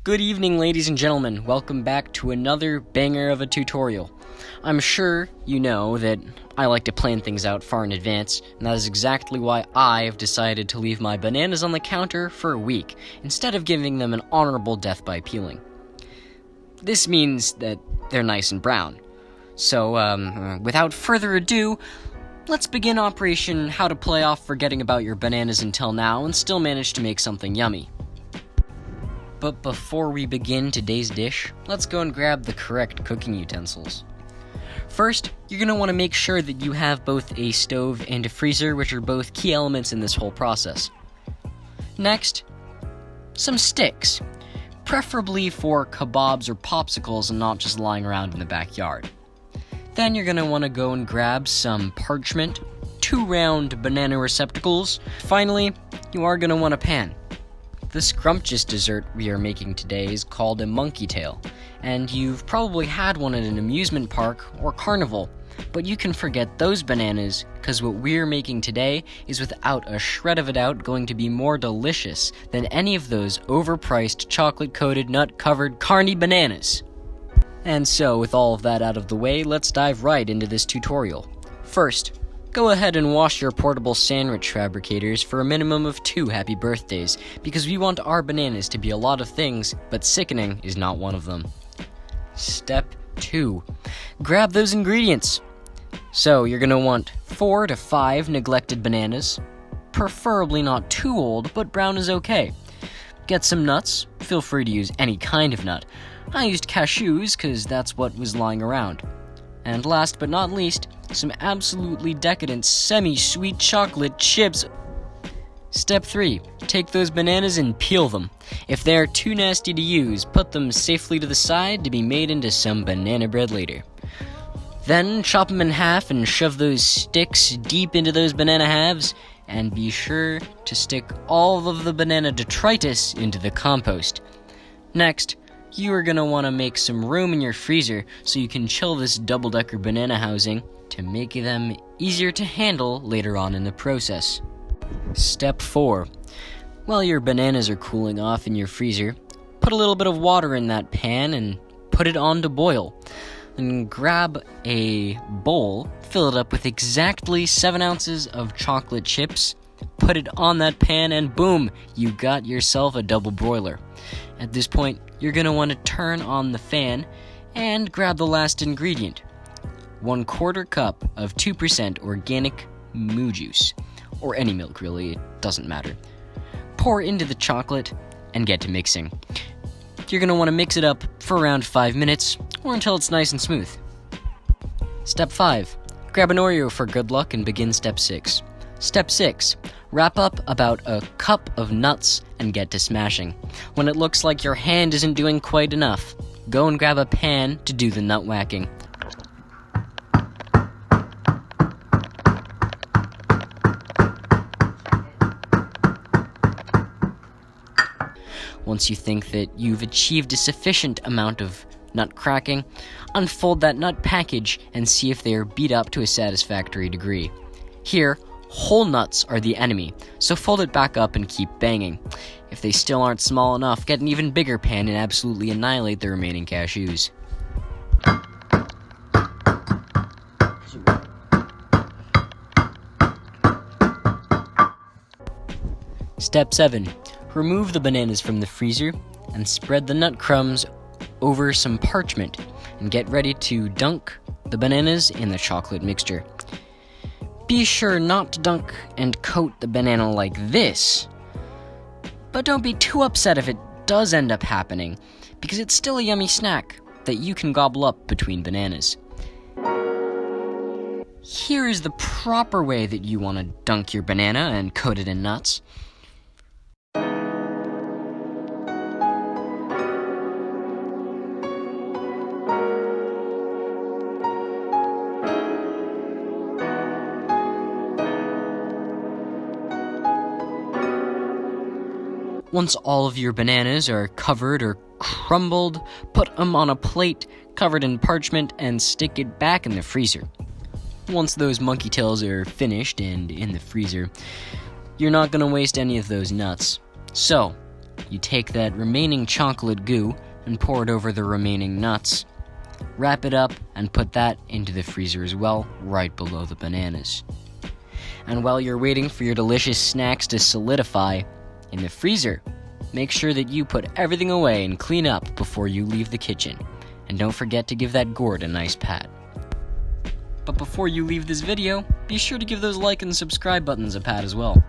Good evening, ladies and gentlemen. Welcome back to another banger of a tutorial. I'm sure you know that I like to plan things out far in advance, and that is exactly why I have decided to leave my bananas on the counter for a week, instead of giving them an honorable death by peeling. This means that they're nice and brown. So, without further ado, let's begin Operation How to Play Off Forgetting About Your Bananas Until Now and still manage to make something yummy. But before we begin today's dish, let's go and grab the correct cooking utensils. First, you're going to want to make sure that you have both a stove and a freezer, which are both key elements in this whole process. Next, some sticks, preferably for kebabs or popsicles and not just lying around in the backyard. Then you're going to want to go and grab some parchment, 2 round banana receptacles. Finally, you are going to want a pan. The scrumptious dessert we are making today is called a monkey tail, and you've probably had one at an amusement park or carnival, but you can forget those bananas, because what we're making today is without a shred of a doubt going to be more delicious than any of those overpriced chocolate-coated nut-covered carny bananas. And so, with all of that out of the way, let's dive right into this tutorial. First, go ahead and wash your portable sandwich fabricators for a minimum of 2 happy birthdays, because we want our bananas to be a lot of things, but sickening is not one of them. Step 2. Grab those ingredients. So you're going to want 4 to 5 neglected bananas, preferably not too old, but brown is okay. Get some nuts. Feel free to use any kind of nut. I used cashews because that's what was lying around. And last but not least, some absolutely decadent semi-sweet chocolate chips. Step 3. Take those bananas and peel them. If they are too nasty to use, put them safely to the side to be made into some banana bread later. Then chop them in half and shove those sticks deep into those banana halves, and be sure to stick all of the banana detritus into the compost. Next, you are going to want to make some room in your freezer so you can chill this double-decker banana housing to make them easier to handle later on in the process. Step 4. While your bananas are cooling off in your freezer, put a little bit of water in that pan and put it on to boil. Then grab a bowl, fill it up with exactly 7 ounces of chocolate chips, put it on that pan, and boom, you got yourself a double broiler. At this point, you're going to want to turn on the fan and grab the last ingredient. 1/4 cup of 2% organic moo juice, or any milk really, it doesn't matter. Pour into the chocolate and get to mixing. You're going to want to mix it up for around 5 minutes, or until it's nice and smooth. Step 5. Grab an Oreo for good luck and begin step 6. Step 6. Wrap up about a cup of nuts and get to smashing. When it looks like your hand isn't doing quite enough, go and grab a pan to do the nut whacking. Once you think that you've achieved a sufficient amount of nut cracking, unfold that nut package and see if they are beat up to a satisfactory degree. Here, whole nuts are the enemy, so fold it back up and keep banging. If they still aren't small enough, get an even bigger pan and absolutely annihilate the remaining cashews. Step 7. Remove the bananas from the freezer and spread the nut crumbs over some parchment and get ready to dunk the bananas in the chocolate mixture. Be sure not to dunk and coat the banana like this, but don't be too upset if it does end up happening, because it's still a yummy snack that you can gobble up between bananas. Here is the proper way that you want to dunk your banana and coat it in nuts. Once all of your bananas are covered or crumbled, put them on a plate covered in parchment and stick it back in the freezer. Once those monkey tails are finished and in the freezer, you're not going to waste any of those nuts. So, you take that remaining chocolate goo and pour it over the remaining nuts. Wrap it up and put that into the freezer as well, right below the bananas. And while you're waiting for your delicious snacks to solidify in the freezer, make sure that you put everything away and clean up before you leave the kitchen. And don't forget to give that gourd a nice pat. But before you leave this video, be sure to give those like and subscribe buttons a pat as well.